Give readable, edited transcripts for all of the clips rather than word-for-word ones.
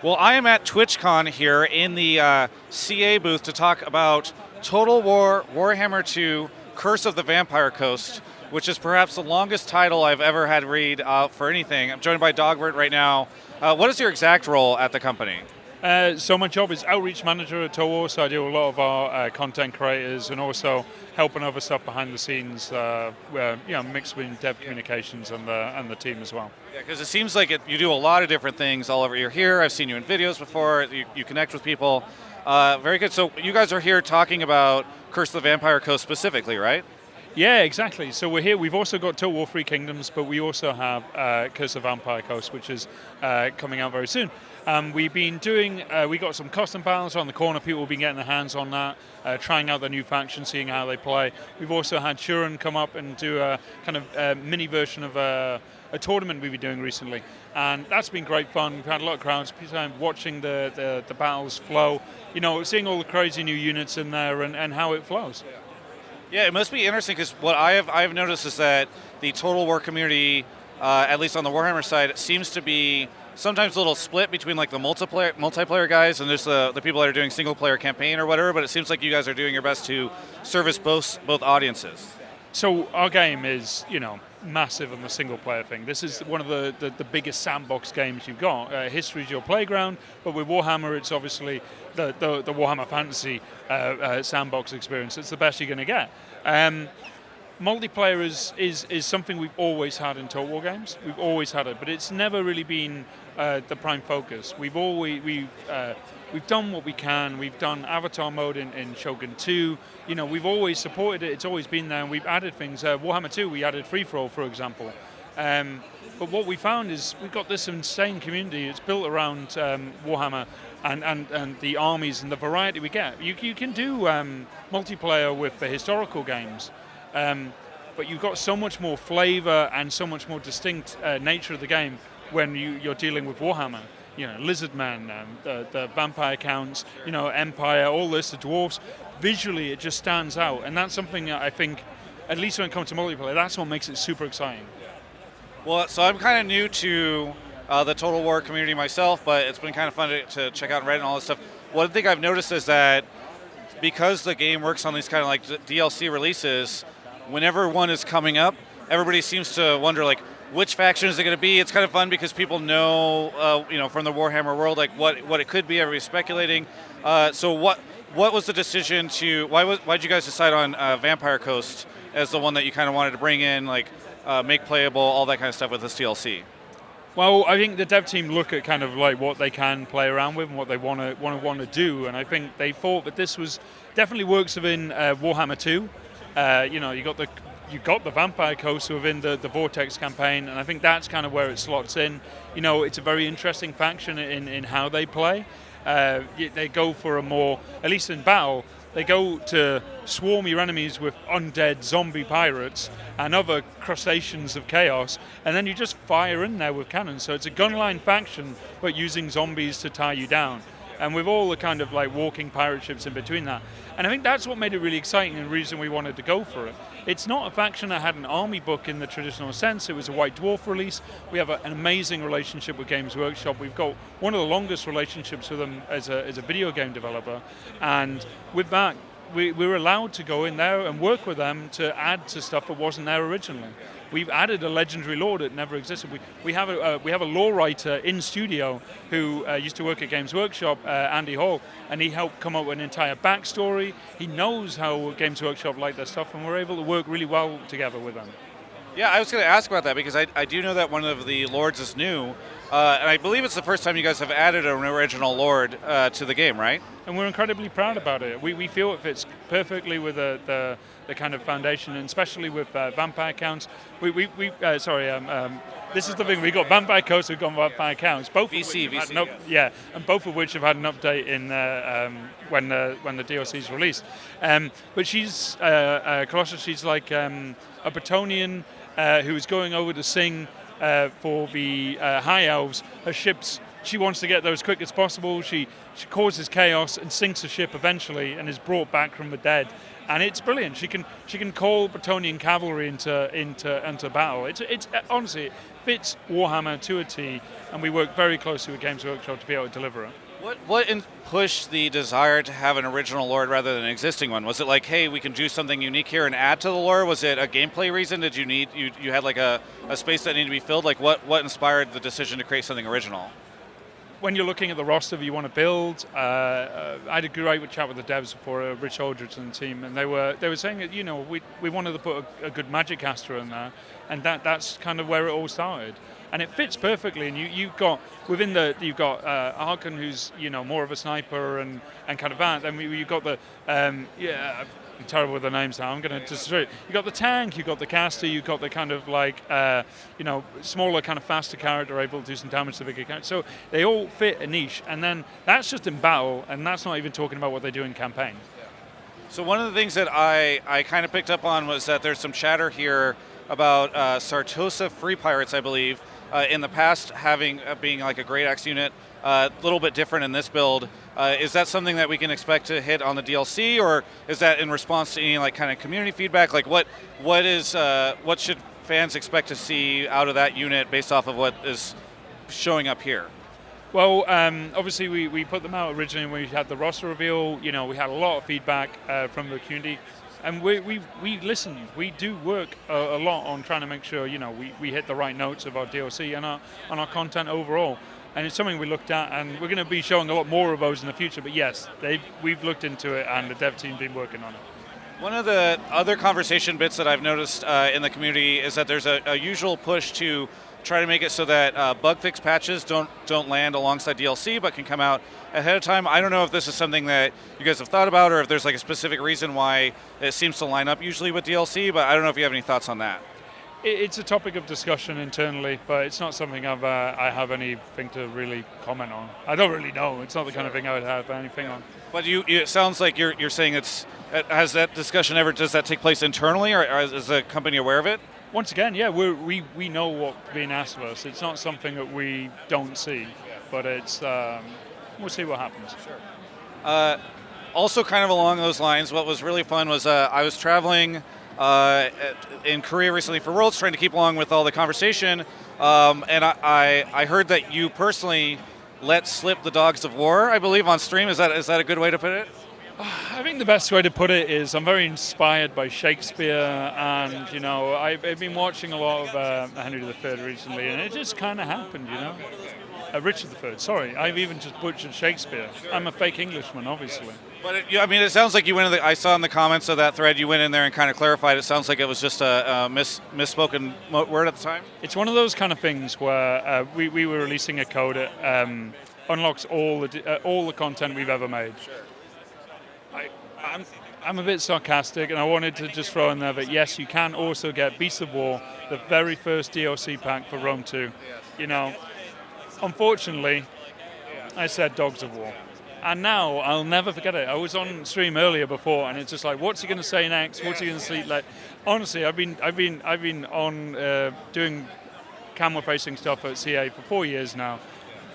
Well, I am at TwitchCon here in the CA booth to talk about Total War Warhammer 2 Curse of the Vampire Coast, which is perhaps the longest title I've ever had read for anything. I'm joined by Dogbert right now. What is your exact role at the company? So my job is outreach manager at Total War, so I do a lot of our content creators and also helping other stuff behind the scenes, mixed with dev communications and the team as well. Yeah, because it seems like you do a lot of different things all over. You're here, I've seen you in videos before, you connect with people. Very good. So you guys are here talking about Curse of the Vampire Coast specifically, right? Yeah, exactly. So we're here. We've also got Total War Three Kingdoms, but we also have Curse of Vampire Coast, which is coming out very soon. We've been doing, we got some custom battles on the corner. People have been getting their hands on that, trying out the new faction, seeing how they play. We've also had Shuren come up and do a kind of mini version of a tournament we've been doing recently. And that's been great fun. We've had a lot of crowds, watching the battles flow, seeing all the crazy new units in there and how it flows. Yeah, it must be interesting because what I've noticed is that the Total War community, at least on the Warhammer side, seems to be sometimes a little split between like the multiplayer guys and there's the people that are doing single player campaign or whatever. But it seems like you guys are doing your best to service both audiences. So our game is, massive on the single player thing. This is one of the biggest sandbox games you've got. History is your playground, but with Warhammer, it's obviously the Warhammer Fantasy sandbox experience. It's the best you're going to get. Multiplayer is something we've always had in Total War games. We've always had it, but it's never really been the prime focus. We've done what we can. We've done Avatar mode in Shogun 2. We've always supported it. It's always been there, and we've added things. Warhammer 2, we added free for all, for example. But what we found is we've got this insane community. It's built around Warhammer and the armies and the variety we get. You can do multiplayer with the historical games, but you've got so much more flavor and so much more distinct nature of the game when you're dealing with Warhammer. Lizardmen, the vampire counts, Empire, all this, the dwarves. Visually, it just stands out, and that's something that I think, at least when it comes to multiplayer, that's what makes it super exciting. Well, so I'm kind of new to the Total War community myself, but it's been kind of fun to check out Reddit and all this stuff. One thing I've noticed is that because the game works on these kind of like DLC releases, whenever one is coming up, everybody seems to wonder like, which faction is it going to be? It's kind of fun because people know, from the Warhammer world, like what it could be. Everybody's speculating. So what was the decision to? Why'd you guys decide on Vampire Coast as the one that you kind of wanted to bring in, like make playable, all that kind of stuff with this DLC? Well, I think the dev team look at kind of like what they can play around with and what they want to do, and I think they thought that this was definitely works within Warhammer 2. You got the Vampire Coast within the Vortex campaign, and I think that's kind of where it slots in. It's a very interesting faction in how they play. They go for a more, at least in battle, they go to swarm your enemies with undead zombie pirates and other crustaceans of chaos, and then you just fire in there with cannons. So it's a gunline faction, but using zombies to tie you down. And with all the kind of like walking pirate ships in between that. And I think that's what made it really exciting and the reason we wanted to go for it. It's not a faction that had an army book in the traditional sense. It was a White Dwarf release. We have an amazing relationship with Games Workshop. We've got one of the longest relationships with them as a video game developer. And with that, we're allowed to go in there and work with them to add to stuff that wasn't there originally. We've added a legendary lore that never existed. We have a lore writer in studio who used to work at Games Workshop, Andy Hall, and he helped come up with an entire backstory. He knows how Games Workshop like their stuff, and we're able to work really well together with them. Yeah, I was going to ask about that because I do know that one of the lords is new, and I believe it's the first time you guys have added an original lord to the game, right? And we're incredibly proud about it. We feel it fits perfectly with the kind of foundation, and especially with vampire counts. This is the thing. We got Vampire Coast, we've got Vampire Counts. Both VC. And both of which have had an update in when the DLC is released. But she's Colossus. She's like a Bretonian who is going over to sing for the High Elves. Her ship's she wants to get there as quick as possible. She causes chaos and sinks a ship eventually, and is brought back from the dead. And it's brilliant. She can call Bretonnian cavalry into battle. It's honestly, it fits Warhammer to a T, and we work very closely with Games Workshop to be able to deliver it. What pushed the desire to have an original lore rather than an existing one? Was it like, hey, we can do something unique here and add to the lore? Was it a gameplay reason? Did you had like a space that needed to be filled? Like what inspired the decision to create something original? When you're looking at the roster that you want to build, I had a great chat with the devs for Rich Aldridge and the team, and they were saying that we wanted to put a good magic caster in there, and that's kind of where it all started. And it fits perfectly. And you've got Harkin, who's more of a sniper and kind of that. And you've got the I'm terrible with the names now. I'm going to just you've got the tank, you've got the caster, you've got the kind of like smaller, kind of faster character able to do some damage to the bigger character. So they all fit a niche. And then that's just in battle, and that's not even talking about what they do in campaign. So one of the things that I kind of picked up on was that there's some chatter here about Sartosa Free Pirates, I believe, in the past being like a Great Axe unit, a little bit different in this build. Is that something that we can expect to hit on the DLC, or is that in response to any like kind of community feedback? Like what should fans expect to see out of that unit based off of what is showing up here? Well, obviously we put them out originally when we had the roster reveal. We had a lot of feedback from the community. And we listen. We do work a lot on trying to make sure we hit the right notes of our DLC and our content overall. And it's something we looked at, and we're going to be showing a lot more of those in the future. But yes, we've looked into it, and the dev team's been working on it. One of the other conversation bits that I've noticed in the community is that there's a usual push to try to make it so that bug fix patches don't land alongside DLC, but can come out ahead of time. I don't know if this is something that you guys have thought about, or if there's like a specific reason why it seems to line up usually with DLC, but I don't know if you have any thoughts on that. It's a topic of discussion internally, but it's not something I have anything to really comment on. I don't really know. It's not the kind of thing I would have anything on. But it sounds like you're saying has that discussion does that take place internally, or is the company aware of it? Once again, yeah, we know what's being asked of us. It's not something that we don't see, but it's we'll see what happens. Sure. Also, kind of along those lines, what was really fun was I was traveling in Korea recently for Worlds, trying to keep along with all the conversation, and I heard that you personally let slip the Dogs of War, I believe, on stream. Is that a good way to put it? I think the best way to put it is I'm very inspired by Shakespeare, and I've been watching a lot of Henry III recently, and it just kind of happened, Richard III. Sorry, I've even just butchered Shakespeare. I'm a fake Englishman, obviously. But it sounds like you went in I saw in the comments of that thread you went in there and kind of clarified. It sounds like it was just a misspoken word at the time. It's one of those kind of things where we were releasing a code that unlocks all the content we've ever made. Sure. I'm a bit sarcastic, and I wanted to just throw in there that yes, you can also get Beasts of War, the very first DLC pack for Rome 2. Unfortunately, I said Dogs of War, and now I'll never forget it. I was on stream earlier before, and it's just like, what's he going to say next? What's he going to say? Like, honestly, I've been on doing camera-facing stuff at CA for 4 years now.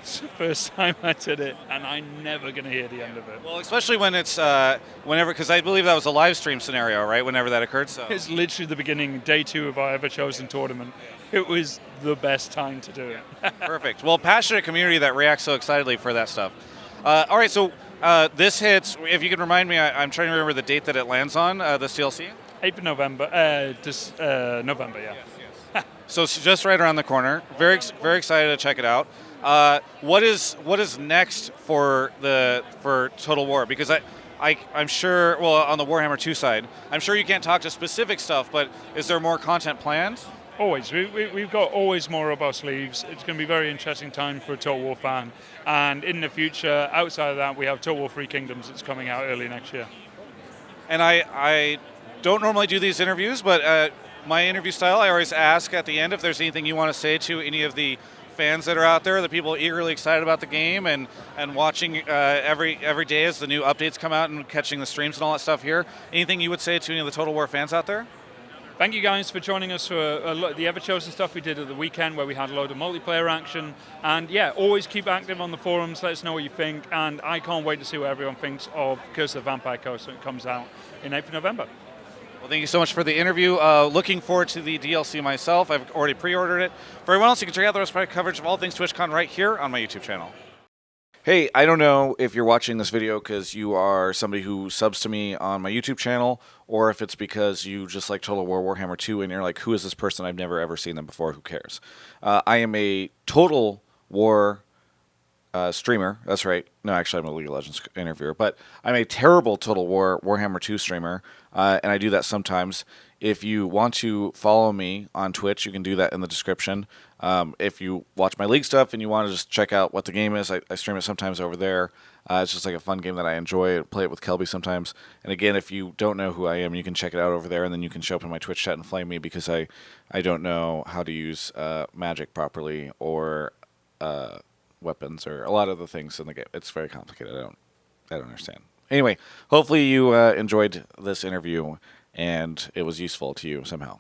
It's the first time I did it, and I'm never going to hear the end of it. Well, especially when it's because I believe that was a live stream scenario, right? Whenever that occurred. So it's literally the beginning, day 2 of our ever chosen tournament. It was the best time to do it. Perfect. Well, passionate community that reacts so excitedly for that stuff. All right, so this hits. If you can remind me, I'm trying to remember the date that it lands on. This DLC. 8th of November. November, yeah. Yes. So it's just right around the corner. Very excited to check it out. What is next for Total War? Because I'm sure, well, on the Warhammer 2 side, I'm sure you can't talk to specific stuff, but is there more content planned? Always. We've got always more up our sleeves. It's going to be a very interesting time for a Total War fan. And in the future, outside of that, we have Total War 3 Kingdoms that's coming out early next year. And I don't normally do these interviews, but my interview style, I always ask at the end if there's anything you want to say to any of the fans that are out there, the people eagerly excited about the game and watching every day as the new updates come out and catching the streams and all that stuff here. Anything you would say to any of the Total War fans out there? Thank you guys for joining us for the Ever-Chosen stuff we did at the weekend where we had a load of multiplayer action. And yeah, always keep active on the forums, let us know what you think. And I can't wait to see what everyone thinks of Curse of the Vampire Coast when it comes out in 8th of November. Well, thank you so much for the interview. Looking forward to the DLC myself. I've already pre-ordered it. For everyone else, you can check out the rest of my coverage of all things TwitchCon right here on my YouTube channel. Hey, I don't know if you're watching this video because you are somebody who subs to me on my YouTube channel, or if it's because you just like Total War Warhammer 2 and you're like, who is this person? I've never ever seen them before. Who cares? I am a Total War streamer. That's right. No, actually, I'm a League of Legends interviewer, but I'm a terrible Total War Warhammer 2 streamer, and I do that sometimes. If you want to follow me on Twitch, you can do that in the description. If you watch my League stuff and you want to just check out what the game is, I stream it sometimes over there. It's just like a fun game that I enjoy. I play it with Kelby sometimes. And again, if you don't know who I am, you can check it out over there, and then you can show up in my Twitch chat and flame me because I don't know how to use magic properly or weapons or a lot of the things in the game. It's very complicated. I don't understand. Anyway, hopefully you enjoyed this interview and it was useful to you somehow.